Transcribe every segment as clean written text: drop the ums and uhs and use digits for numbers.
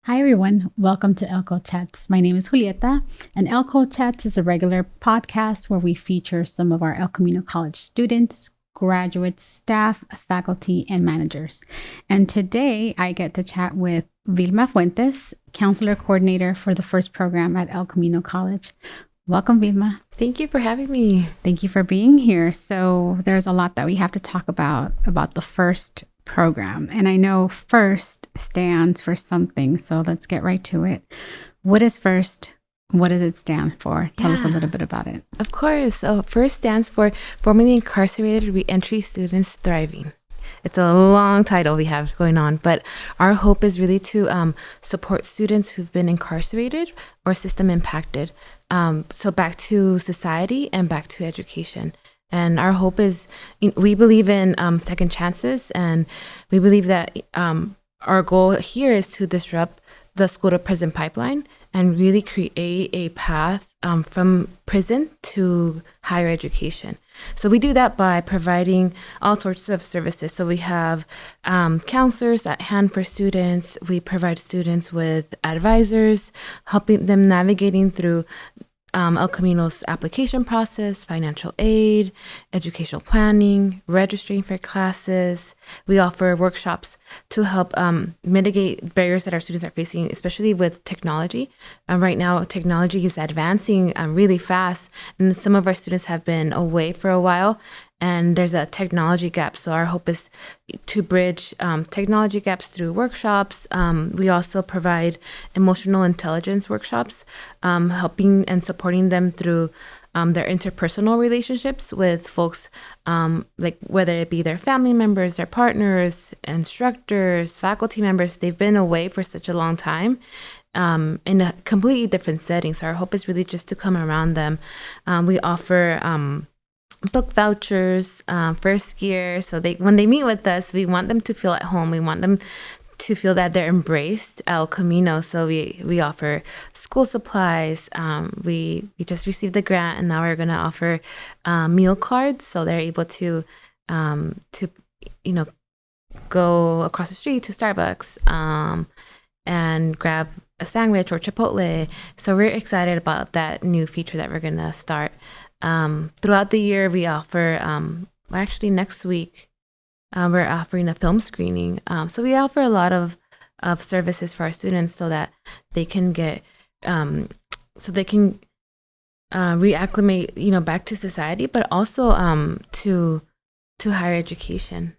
Hi, everyone. Welcome to ElCo Chats. My name is Julieta, and ElCo Chats is a regular podcast where we feature some of our El Camino College students, graduates, staff, faculty, and managers. And today I get to chat with Vilma Fuentes, counselor coordinator for the first program at El Camino College. Welcome, Vilma. Thank you for having me. Thank you for being here. So there's a lot that we have to talk about the first program. And I know FIRST stands for something. So let's get right to it. What is FIRST? What does it stand for? Tell us a little bit about it. Of course. So FIRST stands for Formerly Incarcerated Reentry Students Thriving. It's a long title we have going on, but our hope is really to support students who've been incarcerated or system impacted. So back to society and back to education. And our hope is, we believe in second chances, and we believe that our goal here is to disrupt the school to prison pipeline and really create a path from prison to higher education. So we do that by providing all sorts of services. So we have counselors at hand for students. We provide students with advisors, helping them navigating through El Camino's application process, financial aid, educational planning, registering for classes. We offer workshops to help mitigate barriers that our students are facing, especially with technology. Right now, technology is advancing really fast, and some of our students have been away for a while, and there's a technology gap. So our hope is to bridge technology gaps through workshops. We also provide emotional intelligence workshops, helping and supporting them through their interpersonal relationships with folks, like whether it be their family members, their partners, instructors, faculty members. They've been away for such a long time in a completely different setting. So our hope is really just to come around them. We offer book vouchers, first year. So when they meet with us, we want them to feel at home. We want them to feel that they're embraced El Camino. So we offer school supplies. We just received the grant, and now we're going to offer meal cards, so they're able to go across the street to Starbucks and grab a sandwich or Chipotle. So we're excited about that new feature that we're going to start. Throughout the year, we offer, actually next week, we're offering a film screening. So we offer a lot of services for our students so that they can get, reacclimate, back to society, but also to higher education.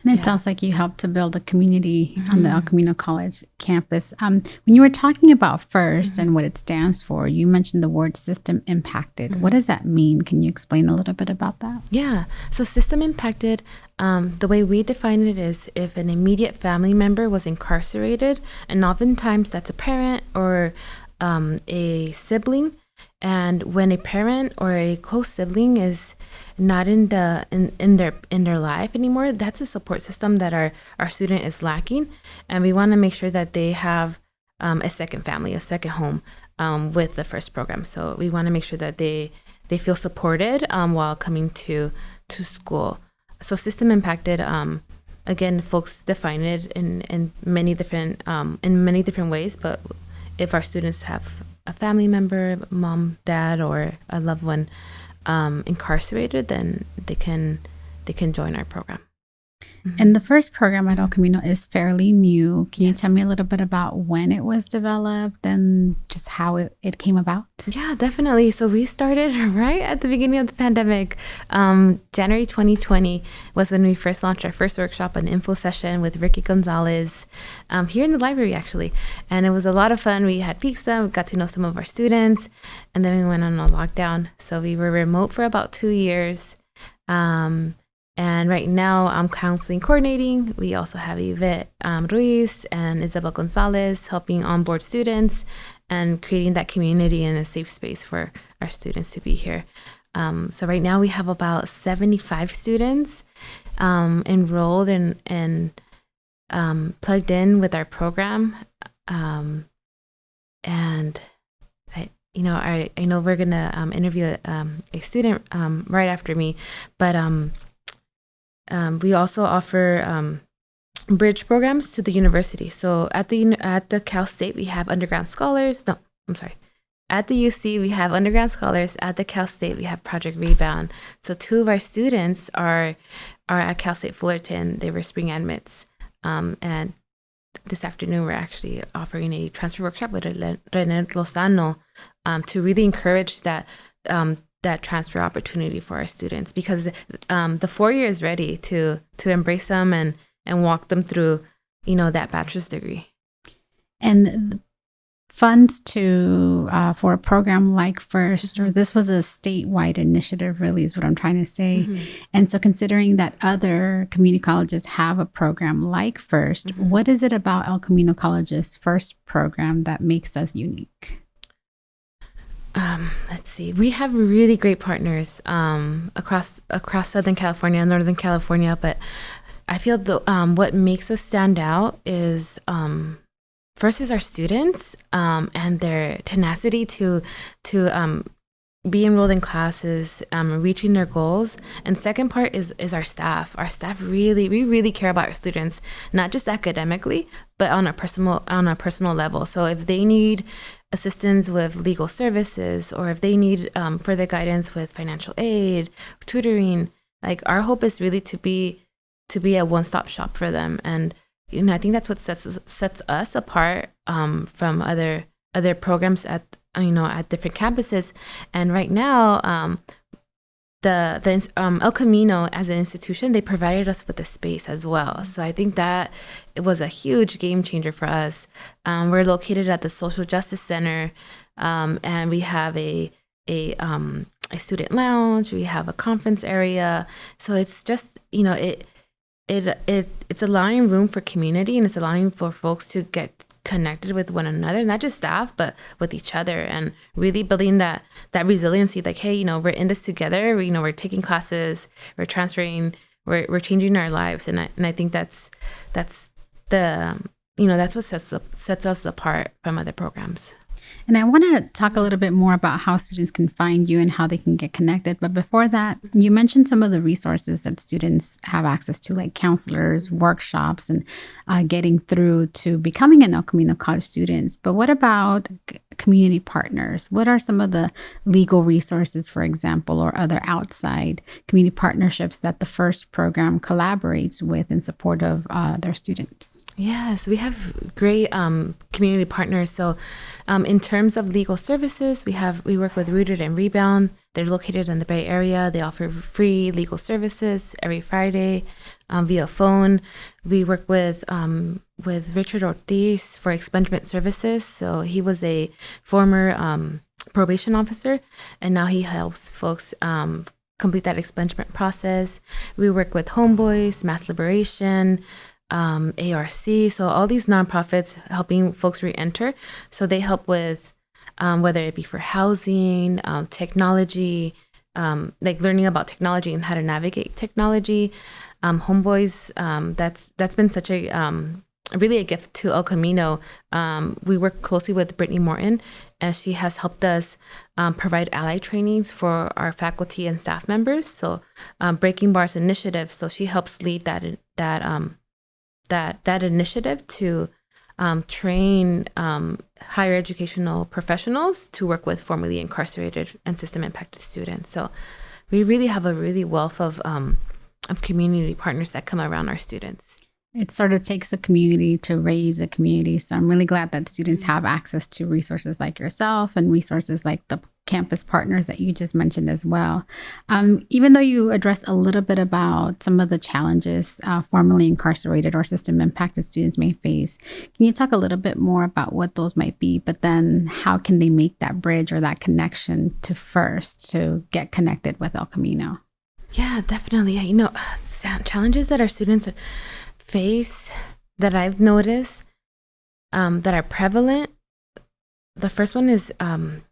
And it sounds like you helped to build a community on the El Camino College campus. When you were talking about FIRST and what it stands for, you mentioned the word system impacted. What does that mean? Can you explain a little bit about that? Yeah. So system impacted, the way we define it is if an immediate family member was incarcerated, and oftentimes that's a parent or a sibling. And when a parent or a close sibling is not in their life anymore, that's a support system that our student is lacking, and we want to make sure that they have a second family, a second home with the first program. So we want to make sure that they feel supported while coming to school. So system impacted, again, folks define it in many different ways, but if our students have a family member, mom, dad, or a loved one incarcerated, then they can join our program. And the first program at El Camino is fairly new. Can you tell me a little bit about when it was developed and just how it came about? Yeah, definitely. So we started right at the beginning of the pandemic. January 2020 was when we first launched our first workshop, an info session with Ricky Gonzalez here in the library, actually. And it was a lot of fun. We had pizza, we got to know some of our students, and then we went on a lockdown. So we were remote for about 2 years. And right now I'm counseling coordinating. We also have Yvette Ruiz and Isabel Gonzalez helping onboard students and creating that community and a safe space for our students to be here. So right now we have about 75 students enrolled and plugged in with our program. And I know we're going to interview a student right after me, but we also offer bridge programs to the university. So at the Cal State, we have underground scholars. No, I'm sorry. At the UC, we have underground scholars. At the Cal State, we have Project Rebound. So 2 of our students are at Cal State Fullerton. They were spring admits. And this afternoon, we're actually offering a transfer workshop with Rene Lozano to really encourage that transfer opportunity for our students, because the 4-year is ready to embrace them and walk them through, that bachelor's degree. And funds for a program like FIRST, or this was a statewide initiative, really, is what I'm trying to say. Mm-hmm. And so considering that other community colleges have a program like FIRST, mm-hmm. what is it about El Camino College's FIRST program that makes us unique? Let's see. We have really great partners across Southern California and Northern California, but I feel what makes us stand out is first is our students and their tenacity to be enrolled in classes, reaching their goals. And second part is our staff. Our staff we really care about our students, not just academically, but on a personal level. So if they need assistance with legal services, or if they need further guidance with financial aid, tutoring, like our hope is really to be a one-stop shop for them. And I think that's what sets us apart from other programs at different campuses. And right now, the El Camino as an institution, they provided us with a space as well. So I think that it was a huge game changer for us. We're located at the Social Justice Center, and we have a student lounge. We have a conference area. So it's just it's allowing room for community, and it's allowing for folks to get connected with one another, not just staff, but with each other, and really building that resiliency. Like, hey, we're in this together. We're taking classes, we're transferring, we're changing our lives, and I think that's the that's what sets us apart from other programs. And I want to talk a little bit more about how students can find you and how they can get connected. But before that, you mentioned some of the resources that students have access to, like counselors, workshops, and getting through to becoming an El Camino College student. But what about community partners? What are some of the legal resources, for example, or other outside community partnerships that the FIRST program collaborates with in support of their students? Yes, we have great community partners. So in terms of legal services, we work with Rooted and Rebound. They're located in the Bay Area. They offer free legal services every Friday via phone. We work with Richard Ortiz for expungement services. So he was a former probation officer, and now he helps folks complete that expungement process. We work with Homeboys, Mass Liberation, ARC. So all these nonprofits helping folks re-enter. So they help with whether it be for housing, technology, like learning about technology and how to navigate technology. Homeboys, that's been such really a gift to El Camino. We work closely with Brittany Morton, as she has helped us provide ally trainings for our faculty and staff members. So Breaking Bars Initiative. So she helps lead that initiative to train higher educational professionals to work with formerly incarcerated and system impacted students. So we really have a really wealth of community partners that come around our students. It sort of takes a community to raise a community. So I'm really glad that students have access to resources like yourself and resources like the campus partners that you just mentioned as well. Even though you address a little bit about some of the challenges formerly incarcerated or system impacted students may face, can you talk a little bit more about what those might be, but then how can they make that bridge or that connection to FIRST to get connected with El Camino? Yeah, definitely. Challenges that our students face that I've noticed that are prevalent. The first one is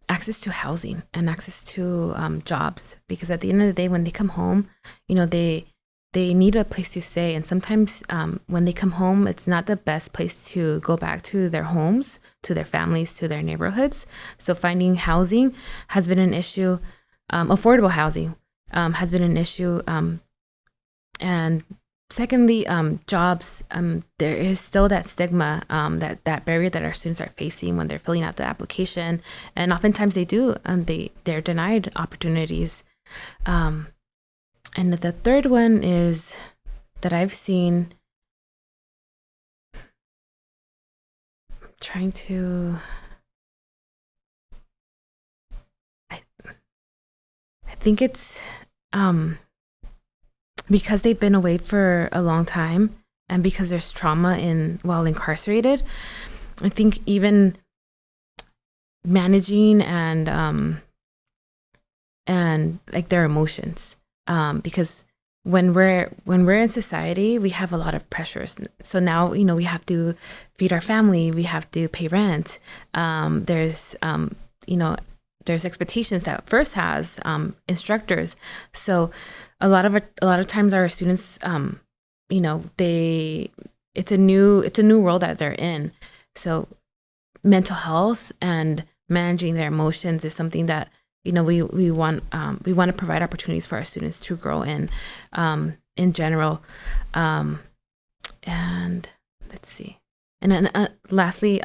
access to housing and access to jobs, because at the end of the day, when they come home, they need a place to stay. And sometimes when they come home, it's not the best place to go back to their homes, to their families, to their neighborhoods. So finding housing has been an issue. Affordable housing has been an issue. And secondly, jobs. There is still that stigma, that barrier that our students are facing when they're filling out the application, and oftentimes they do, and they're denied opportunities. And the third one is that I've seen. Trying to. I think it's because they've been away for a long time, and because there's trauma while incarcerated. I think even managing and like their emotions, because when we're in society, we have a lot of pressures. So now, we have to feed our family, we have to pay rent. There's there's expectations that first has instructors. So a lot of times our students, it's a new world that they're in. So mental health and managing their emotions is something that we want to provide opportunities for our students to grow in general. And let's see, and then lastly,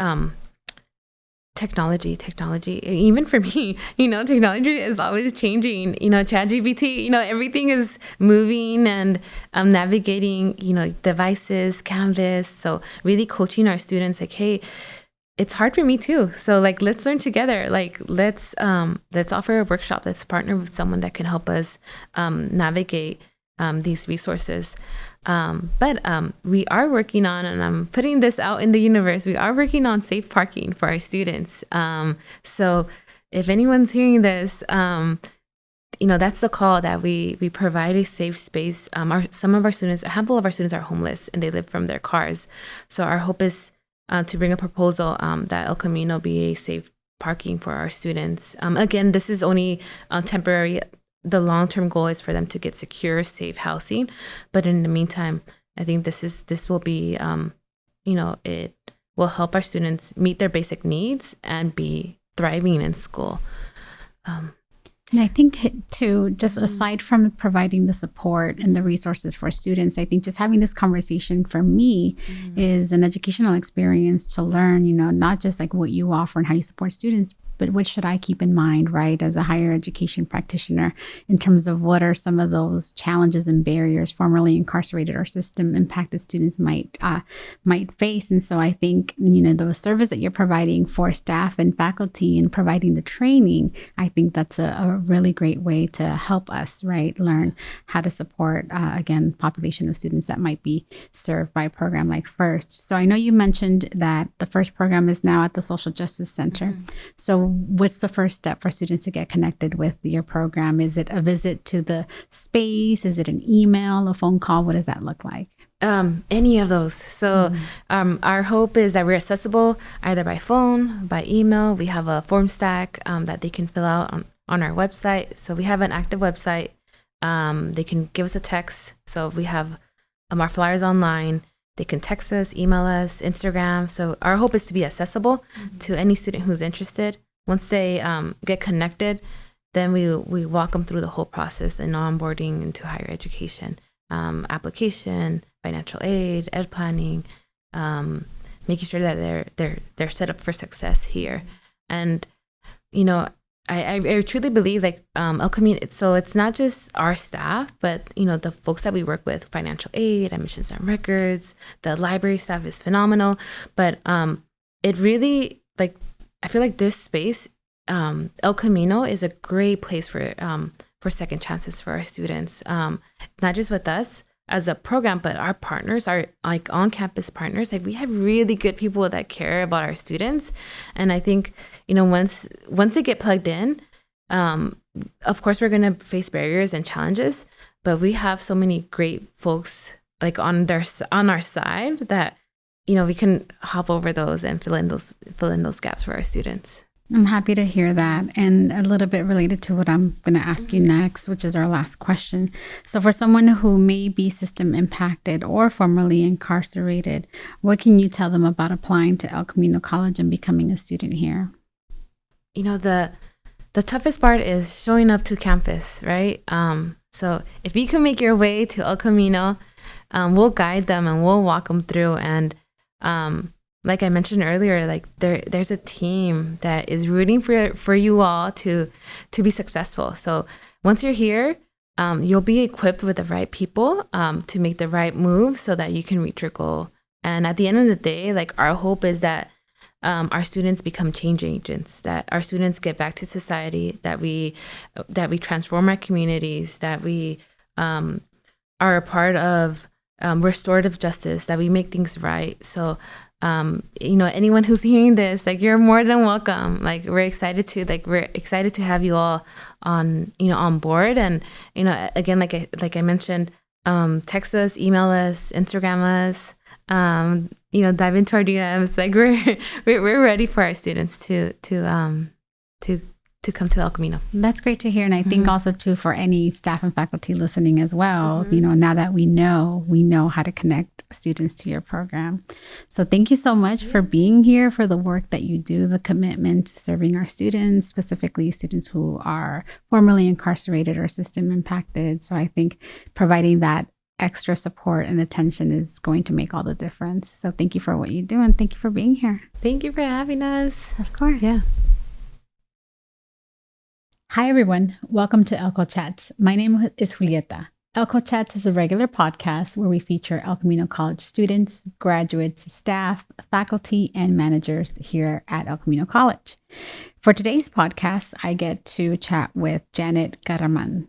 technology, even for me, technology is always changing. ChatGPT, everything is moving and navigating, devices, Canvas. So really coaching our students, like, hey, it's hard for me too. So like, let's learn together. Like, let's offer a workshop. Let's partner with someone that can help us navigate these resources. But we are working on, and I'm putting this out in the universe, we are working on safe parking for our students. So if anyone's hearing this, that's the call, that we provide a safe space. A handful of our students are homeless and they live from their cars. So our hope is to bring a proposal that El Camino be a safe parking for our students. Again, this is only temporary. The long-term goal is for them to get secure, safe housing. But in the meantime, I think this will be, it will help our students meet their basic needs and be thriving in school. And I think too, just aside from providing the support and the resources for students, I think just having this conversation for me is an educational experience to learn, not just like what you offer and how you support students, but what should I keep in mind, right, as a higher education practitioner, in terms of what are some of those challenges and barriers formerly incarcerated or system impacted students might face. And so I think, the service that you're providing for staff and faculty and providing the training, I think that's a really great way to help us, right, learn how to support, again, population of students that might be served by a program like FIRST. So I know you mentioned that the FIRST program is now at the Social Justice Center. So what's the first step for students to get connected with your program? Is it a visit to the space? Is it an email, a phone call? What does that look like? Any of those. So our hope is that we're accessible either by phone, by email. We have a form stack that they can fill out on our website. So we have an active website. They can give us a text. So we have our flyers online. They can text us, email us, Instagram. So our hope is to be accessible to any student who's interested. Once they get connected, then we walk them through the whole process and onboarding into higher education, application, financial aid, ed planning, making sure that they're set up for success here. And I truly believe like El Camino. So it's not just our staff, but the folks that we work with, financial aid, admissions and records, the library staff is phenomenal. But it really, like, I feel like this space, El Camino, is a great place for second chances for our students. Not just with us as a program, but our partners, our like on-campus partners. Like, we have really good people that care about our students, and I think once they get plugged in, of course we're gonna face barriers and challenges, but we have so many great folks like on our side that we can hop over those and fill in those gaps for our students. I'm happy to hear that. And a little bit related to what I'm going to ask you next, which is our last question. So for someone who may be system impacted or formerly incarcerated, what can you tell them about applying to El Camino College and becoming a student here? The toughest part is showing up to campus, right? So if you can make your way to El Camino, we'll guide them and we'll walk them through. And like I mentioned earlier, like there's a team that is rooting for you all to be successful. So once you're here, you'll be equipped with the right people to make the right move so that you can reach your goal. And at the end of the day, like our hope is that our students become change agents, that our students get back to society, that we transform our communities, that we are a part of restorative justice, that we make things right. So, anyone who's hearing this, like you're more than welcome. Like we're excited to have you all on board. And, again, like I mentioned, text us, email us, Instagram us, dive into our DMs. Like we're ready for our students to come to El Camino. That's great to hear. And I think also too, for any staff and faculty listening as well, now that we know how to connect students to your program. So thank you so much for being here, for the work that you do, the commitment to serving our students, specifically students who are formerly incarcerated or system impacted. So I think providing that extra support and attention is going to make all the difference. So thank you for what you do, and thank you for being here. Thank you for having us. Of course. Yeah. Hi, everyone. Welcome to ElCo Chats. My name is Julieta. ElCo Chats is a regular podcast where we feature El Camino College students, graduates, staff, faculty, and managers here at El Camino College. For today's podcast, I get to chat with Janet Carraman.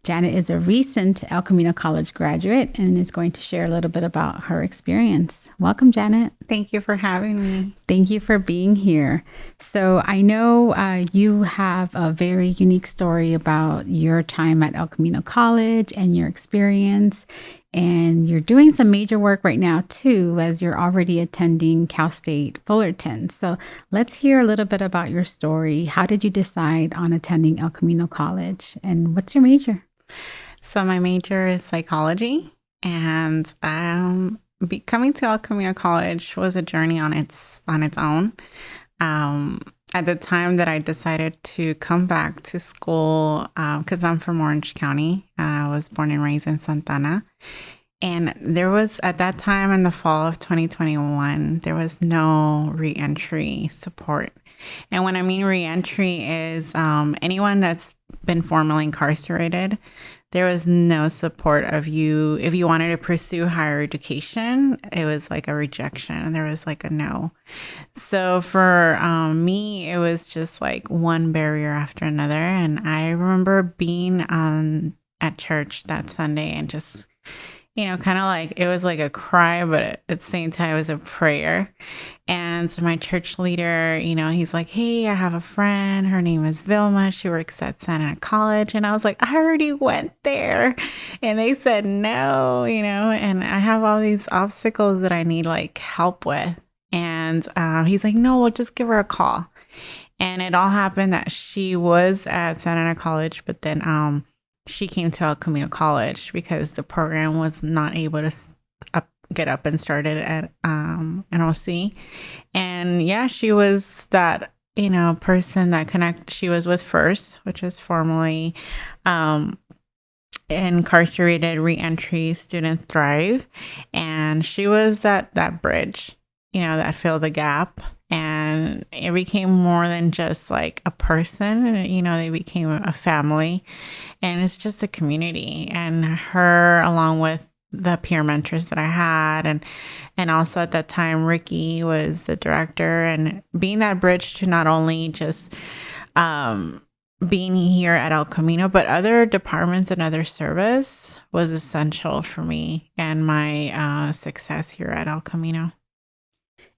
Janet is a recent El Camino College graduate and is going to share a little bit about her experience. Welcome, Janet. Thank you for having me. Thank you for being here. So I know you have a very unique story about your time at El Camino College and your experience. And you're doing some major work right now, too, as you're already attending Cal State Fullerton. So let's hear a little bit about your story. How did you decide on attending El Camino College? And what's your major? So my major is psychology. And coming to El Camino College was a journey on its own. At the time that I decided to come back to school, because I'm from Orange County, I was born and raised in Santana. And there was, at that time in the fall of 2021, there was no reentry support. And when I mean reentry is anyone that's been formerly incarcerated, there was no support of you. If you wanted to pursue higher education, it was like a rejection. There was like a no. So for me, it was just like one barrier after another. And I remember being at church that Sunday and just, kind of like, it was like a cry, but at the same time, it was a prayer. And so my church leader, he's like, hey, I have a friend. Her name is Vilma. She works at Santa College. And I was like, I already went there. And they said no, and I have all these obstacles that I need like help with. And he's like, no, we'll just give her a call. And it all happened that she was at Santa College, but then she came to El Camino College because the program was not able to get up and started at NOC. And yeah, she was that, person that she was with FIRST, which is formerly Incarcerated Reentry Student Thrive. And she was that bridge, that filled the gap. And it became more than just like a person, they became a family, and it's just a community. And her, along with the peer mentors that I had, and also at that time, Ricky was the director, and being that bridge to not only just being here at El Camino, but other departments and other service was essential for me and my success here at El Camino.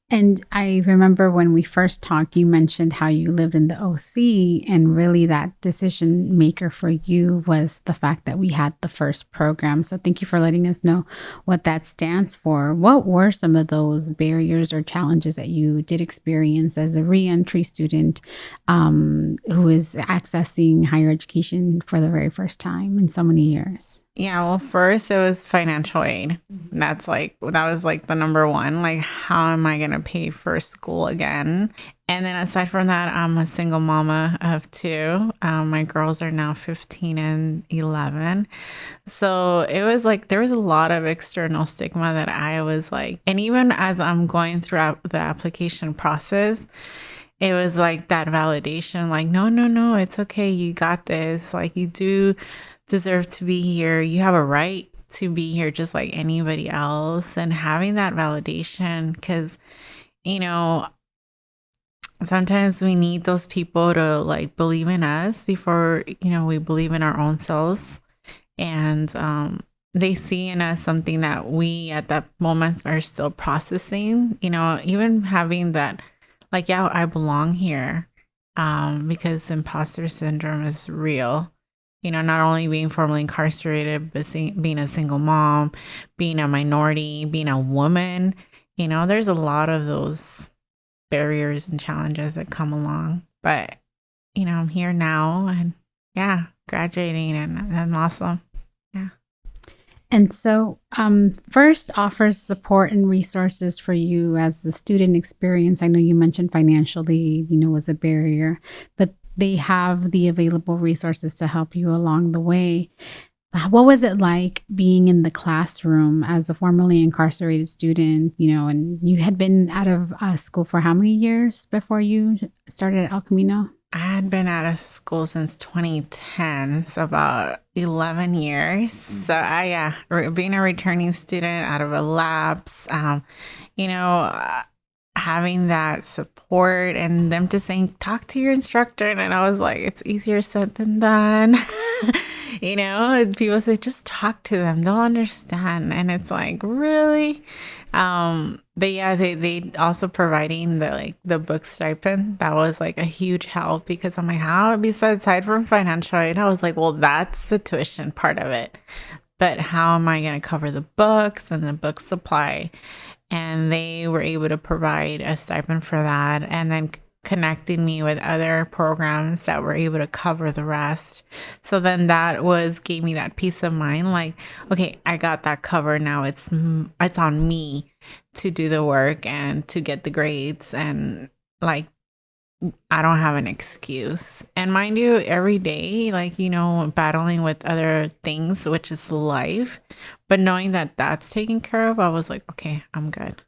And I remember when we first talked, you mentioned how you lived in the OC, and really that decision maker for you was the fact that we had the FIRST program. So thank you for letting us know what that stands for. What were some of those barriers or challenges that you did experience as a reentry student who is accessing higher education for the very first time in so many years? Yeah, well, first it was financial aid. That was like the number one. Like, how am I going to pay for school again? And then aside from that, I'm a single mama of two. My girls are now 15 and 11. So it was like there was a lot of external stigma that I was like, and even as I'm going throughout the application process, it was like that validation, like, no, no, no, it's okay. You got this. Like, you do deserve to be here. You have a right to be here just like anybody else. And having that validation, because, you know, sometimes we need those people to like believe in us before, you know, we believe in our own selves. And they see in us something that we at that moment are still processing, you know, even having that, like, yeah, I belong here, because imposter syndrome is real. You know, not only being formerly incarcerated, but being a single mom, being a minority, being a woman, you know, there's a lot of those barriers and challenges that come along. But, you know, I'm here now and yeah, graduating and I'm awesome. Yeah. And so, First offers support and resources for you as the student experience. I know you mentioned financially, you know, was a barrier, but they have the available resources to help you along the way. What was it like being in the classroom as a formerly incarcerated student, you know, and you had been out of school for how many years before you started at El Camino? I had been out of school since 2010, so about 11 years. So being a returning student out of a lapse, you know, having that support and them just saying, talk to your instructor. And I was like, it's easier said than done. You know, people say, just talk to them. They'll understand. And it's like, really? But yeah, they also providing the book stipend. That was like a huge help because I'm like, how, besides aside from financial aid, I was like, well, that's the tuition part of it. But how am I going to cover the books and the book supply? And they were able to provide a stipend for that. And then connecting me with other programs that were able to cover the rest. So then gave me that peace of mind. Like, okay, I got that covered. Now it's on me to do the work and to get the grades. And like, I don't have an excuse. And mind you, every day, like, you know, battling with other things, which is life, but knowing that that's taken care of, I was like, okay, I'm good.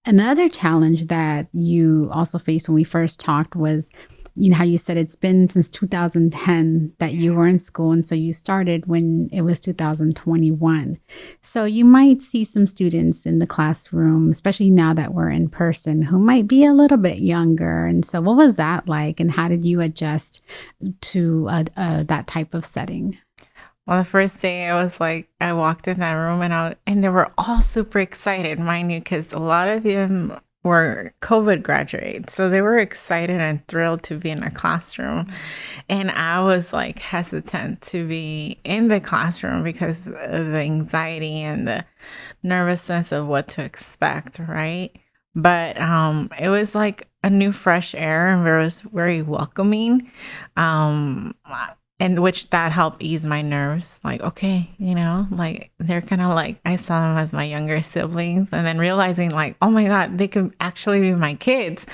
Another challenge that you also faced when we first talked was, you know, how you said it's been since 2010 that you were in school. And so you started when it was 2021. So you might see some students in the classroom, especially now that we're in person, who might be a little bit younger. And so what was that like? And how did you adjust to that type of setting? Well, the first day I was like, I walked in that room and they were all super excited, mind you, because a lot of them were COVID graduates. So they were excited and thrilled to be in a classroom. And I was like hesitant to be in the classroom because of the anxiety and the nervousness of what to expect, right? But it was like a new fresh air and it was very welcoming. And which that helped ease my nerves. Like, okay, you know, like they're kind of like, I saw them as my younger siblings and then realizing like, oh my God, they could actually be my kids.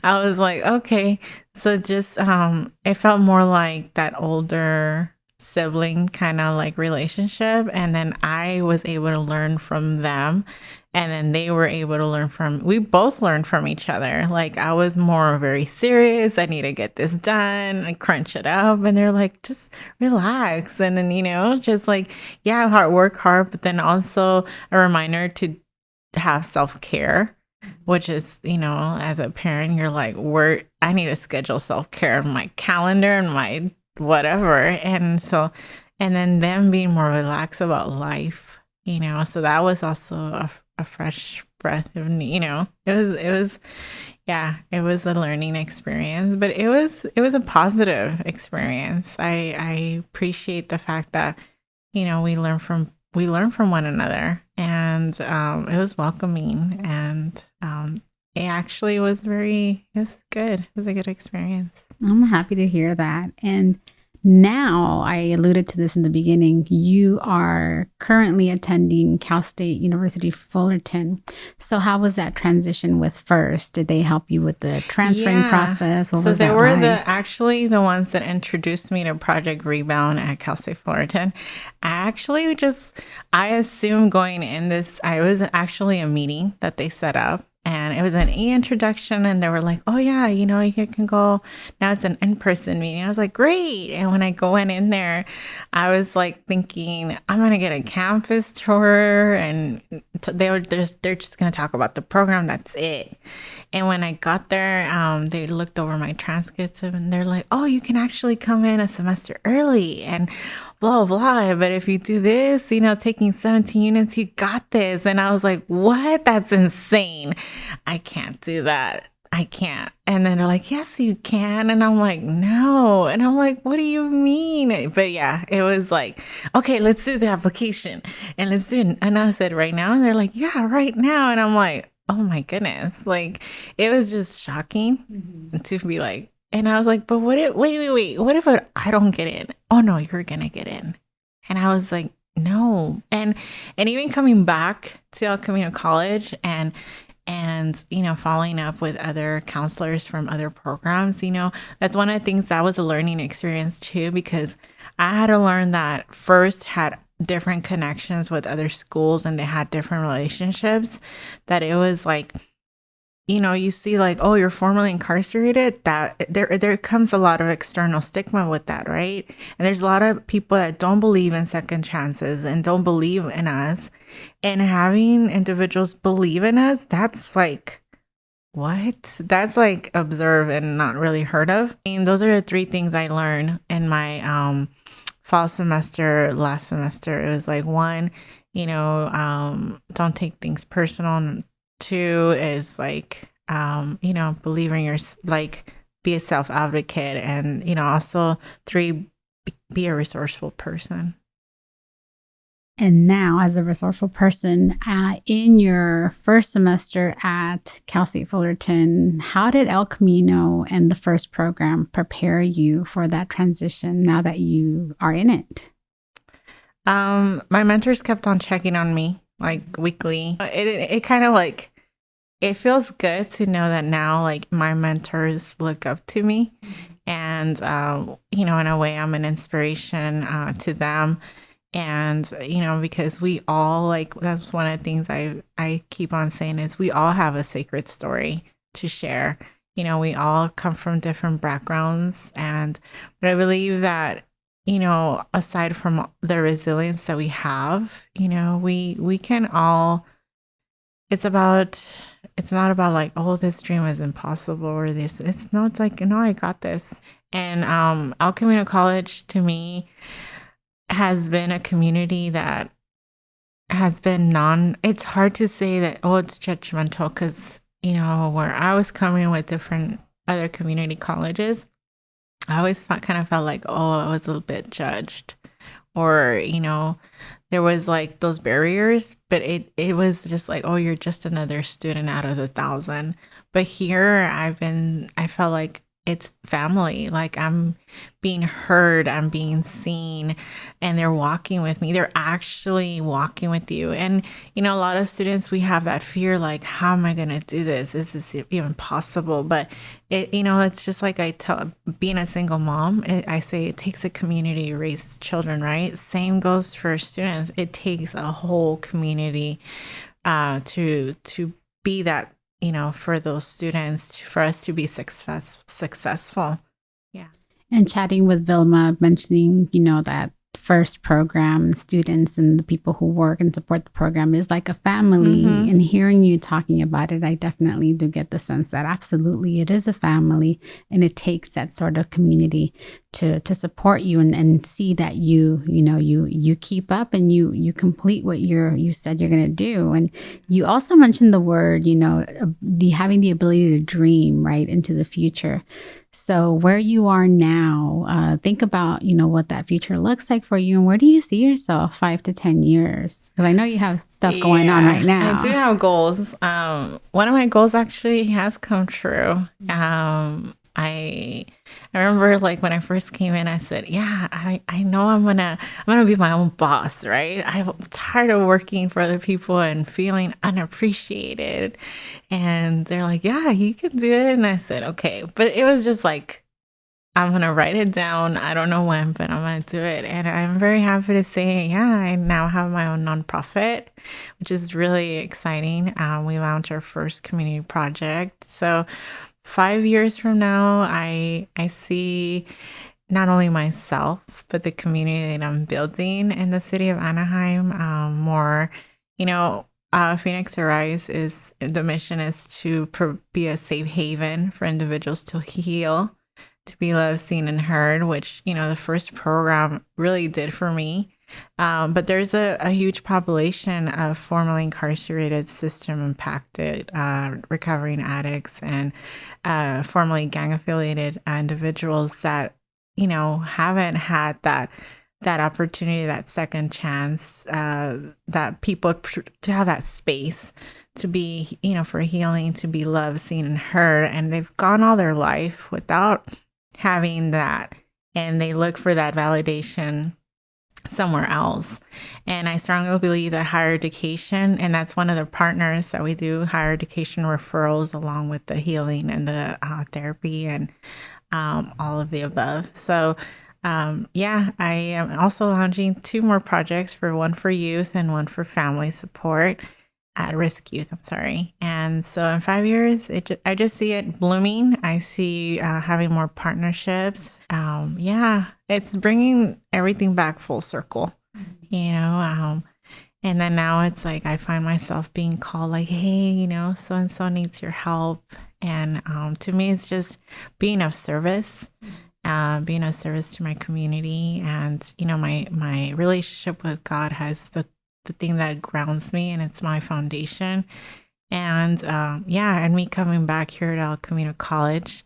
I was like, okay. So just, it felt more like that older sibling kind of like relationship. And then I was able to learn from them. And then they were able to we both learned from each other. Like I was more very serious. I need to get this done and crunch it up. And they're like, just relax. And then, you know, just like, yeah, work hard, but then also a reminder to have self-care, which is, you know, as a parent, you're like, I need to schedule self-care on my calendar and my whatever. And so, and then them being more relaxed about life, you know, so that was also a fresh breath of, you know, it was a learning experience, but it was a positive experience. I appreciate the fact that, you know, we learn from one another, and it was welcoming, and it actually it was good. It was a good experience. I'm happy to hear that. And Now, I alluded to this in the beginning, you are currently attending Cal State University Fullerton. So how was that transition with First? Did they help you with the transferring process? What so was they that were like? actually the ones that introduced me to Project Rebound at Cal State Fullerton. I assumed going in this, I was actually a meeting that they set up. And it was an introduction, and they were like, "Oh yeah, you know, you can go now. It's an in-person meeting." I was like, "Great!" And when I go in there, I was like thinking, "I'm gonna get a campus tour," and they're just gonna talk about the program. That's it. And when I got there, they looked over my transcripts and they're like, "Oh, you can actually come in a semester early," and blah blah. But if you do this, you know, taking 17 units, you got this. And I was like, "What? That's insane. I can't do that. I can't." And then they're like, "Yes, you can." And I'm like, "No." And I'm like, "What do you mean?" But yeah, it was like, "Okay, let's do the application and let's do it." And I said, "Right now?" And they're like, "Yeah, right now." And I'm like, "Oh my goodness." Like, it was just shocking to be like, and I was like, "But what if, wait, what if I don't get in?" "Oh no, you're gonna get in." And I was like, "No." And even coming back to El Camino College and you know, following up with other counselors from other programs, you know, that's one of the things that was a learning experience too, because I had to learn that First had different connections with other schools and they had different relationships, that it was like, you know, you see like, "Oh, you're formerly incarcerated," that there comes a lot of external stigma with that, right? And there's a lot of people that don't believe in second chances and don't believe in us. And having individuals believe in us, that's like, what? That's like observed and not really heard of. And those are the three things I learned in my fall semester, last semester. It was like, one, you know, don't take things personal. Two is like, you know, believe in your, like, be a self advocate. And, you know, also three, be a resourceful person. And now, as a resourceful person, in your first semester at Cal State Fullerton, how did El Camino and the First program prepare you for that transition now that you are in it? My mentors kept on checking on me like weekly. It kind of like, it feels good to know that now like my mentors look up to me, and you know, in a way I'm an inspiration to them. And you know, because we all, like, that's one of the things I keep on saying is we all have a sacred story to share. You know, we all come from different backgrounds, but I believe that, you know, aside from the resilience that we have, you know, we can all, it's not about like, "Oh, this dream is impossible," or this, it's like, "No, I got this." And El Camino College to me has been a community that has been it's hard to say that, oh, it's judgmental, because, you know, where I was coming with different other community colleges, I always kind of felt like, oh, I was a little bit judged, or, you know, there was like those barriers, but it was just like, "Oh, you're just another student out of the thousand." But here I felt like it's family. Like, I'm being heard, I'm being seen, and they're walking with me. They're actually walking with you. And, you know, a lot of students, we have that fear, like, "How am I going to do this? Is this even possible?" But it, you know, it's just like I tell, being a single mom, I say it takes a community to raise children, right? Same goes for students. It takes a whole community to be that, you know, for those students, for us to be successful. Yeah. And chatting with Vilma, mentioning, you know, that First program, students and the people who work and support the program is like a family. And hearing you talking about it, I definitely do get the sense that absolutely it is a family, and it takes that sort of community to support you and see that you keep up and you complete what you said you're going to do. And you also mentioned the word, you know, having the ability to dream right into the future. So where you are now, think about, you know, what that future looks like for you, and where do you see yourself 5 to 10 years? Because I know you have stuff going on right now. I do have goals. One of my goals actually has come true. I remember like when I first came in, I said, yeah, I know I'm gonna be my own boss, right? I'm tired of working for other people and feeling unappreciated. And they're like, yeah, you can do it. And I said, okay. But it was just like, I'm going to write it down. I don't know when, but I'm going to do it. And I'm very happy to say, yeah, I now have my own nonprofit, which is really exciting. We launched our first community project. So 5 years from now, I see not only myself, but the community that I'm building in the city of Anaheim more, Phoenix Arise is the mission is to be a safe haven for individuals to heal, to be loved, seen, and heard, which, the first program really did for me. But there's a huge population of formerly incarcerated, system impacted, recovering addicts and formerly gang affiliated individuals that, haven't had that opportunity, that second chance, that people to have that space to be, for healing, to be loved, seen, and heard. And they've gone all their life without having that. And they look for that validation somewhere else. And I strongly believe that higher education, and that's one of the partners that we do, higher education referrals, along with the healing and the therapy and all of the above. So I am also launching 2 more projects, one for youth and one for family support, at risk youth, I'm sorry. And so in 5 years, I just see it blooming. I see having more partnerships. It's bringing everything back full circle, and then now it's like I find myself being called like, hey, so-and-so needs your help. And to me, it's just being of service. Being of service to my community, and my relationship with God has the thing that grounds me, and it's my foundation. And and me coming back here at El Camino College,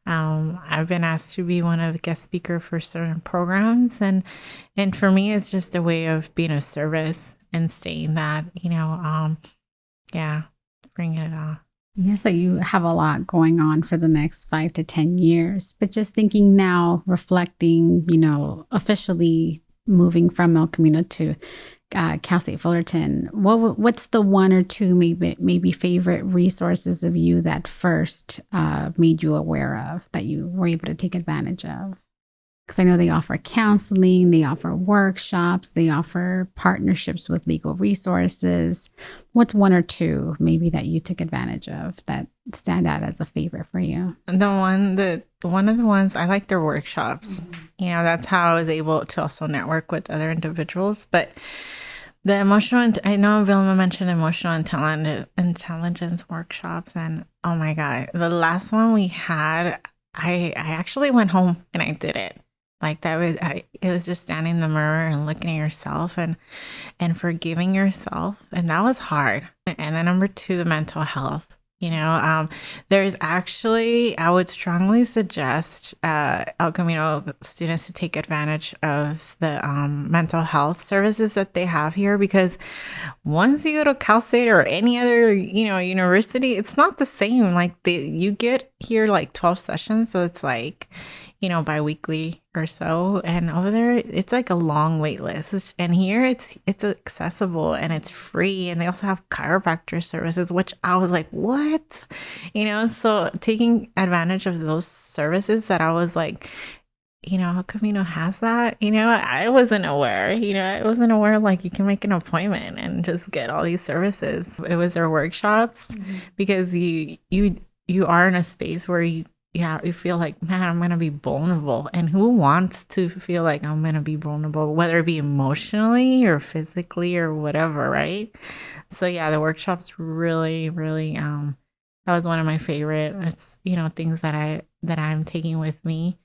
I've been asked to be one of the guest speaker for certain programs, and for me, it's just a way of being of service and staying that, bring it on. Yeah, so you have a lot going on for the next 5 to 10 years. But just thinking now, reflecting, officially moving from El Camino to Cal State Fullerton, what's the 1 or 2 maybe favorite resources of you that first made you aware of, that you were able to take advantage of? Because I know they offer counseling, they offer workshops, they offer partnerships with legal resources. What's 1 or 2 maybe that you took advantage of that stand out as a favorite for you? One of the ones, I like their workshops. Mm-hmm. That's how I was able to also network with other individuals. But the I know Vilma mentioned emotional intelligence workshops, and oh my God, the last one we had, I actually went home and I did it. Like it was just standing in the mirror and looking at yourself and forgiving yourself. And that was hard. And then number 2, the mental health. There's actually, I would strongly suggest El Camino students to take advantage of the mental health services that they have here, because once you go to Cal State or any other, university, it's not the same. Like you get here like 12 sessions. So it's like, bi-weekly or so. And over there, it's like a long wait list. And here it's accessible and it's free. And they also have chiropractor services, which I was like, what? So taking advantage of those services that I was like, El Camino has that, I wasn't aware, I wasn't aware like you can make an appointment and just get all these services. It was their workshops, mm-hmm. because you are in a space where you feel like, man, I'm going to be vulnerable. And who wants to feel like I'm going to be vulnerable, whether it be emotionally or physically or whatever, right? So yeah, the workshops really, really, that was one of my favorite. It's, things that I'm taking with me.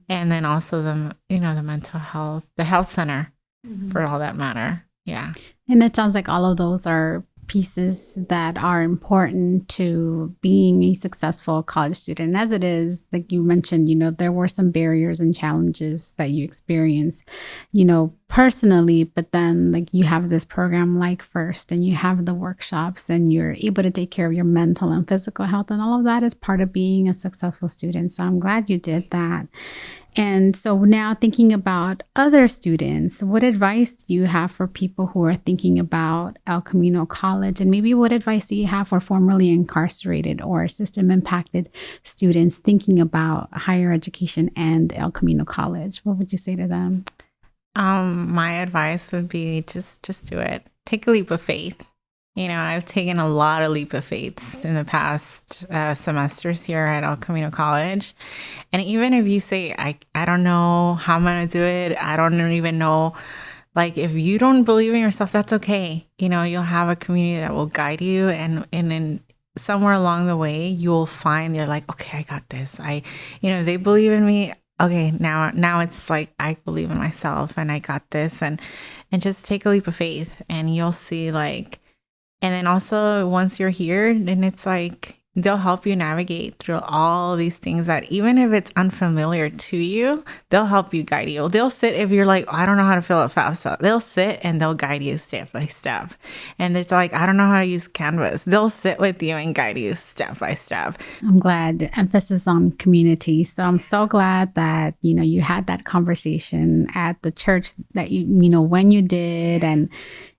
And then also the mental health, the health center, mm-hmm. for all that matter. Yeah. And it sounds like all of those are pieces that are important to being a successful college student. As it is, like you mentioned, there were some barriers and challenges that you experienced, personally, but then like you have this program like First, and you have the workshops, and you're able to take care of your mental and physical health, and all of that is part of being a successful student. So I'm glad you did that. And so now thinking about other students, what advice do you have for people who are thinking about El Camino College? And maybe what advice do you have for formerly incarcerated or system impacted students thinking about higher education and El Camino College? What would you say to them? My advice would be just do it. Take a leap of faith. I've taken a lot of leap of faith in the past semesters here at El Camino College. And even if you say, I don't know how I'm going to do it, I don't even know, like, if you don't believe in yourself, that's okay. You'll have a community that will guide you. And then somewhere along the way, you'll find you're like, okay, I got this. They believe in me. Okay, now it's like, I believe in myself and I got this. And just take a leap of faith and you'll see, like, and then also once you're here, then it's like they'll help you navigate through all these things that even if it's unfamiliar to you, they'll help you, guide you. They'll sit if you're like, I don't know how to fill out FAFSA. They'll sit and they'll guide you step by step. And there's like, I don't know how to use Canvas. They'll sit with you and guide you step by step. I'm glad. Emphasis on community. So I'm so glad that, you had that conversation at the church that when you did. And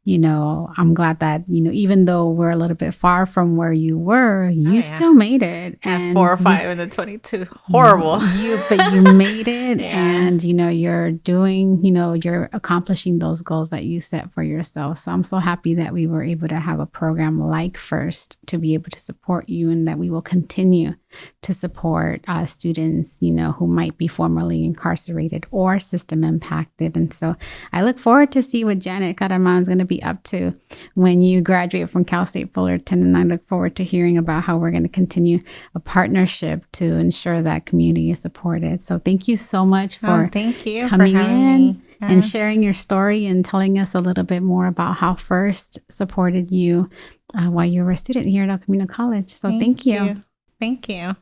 I'm glad that, even though we're a little bit far from where you were, you still made it. And 4 or 5 in the 22. Horrible. But you made it. Yeah. And, you're doing, you're accomplishing those goals that you set for yourself. So I'm so happy that we were able to have a program like First to be able to support you, and that we will continue to support students, who might be formerly incarcerated or system impacted. And so I look forward to see what Janet Carraman is going to be up to when you graduate from Cal State Fullerton. And I look forward to hearing about how we're going to continue a partnership to ensure that community is supported. So thank you so much for coming in and sharing your story and telling us a little bit more about how First supported you while you were a student here at El Camino College. So thank you. Thank you.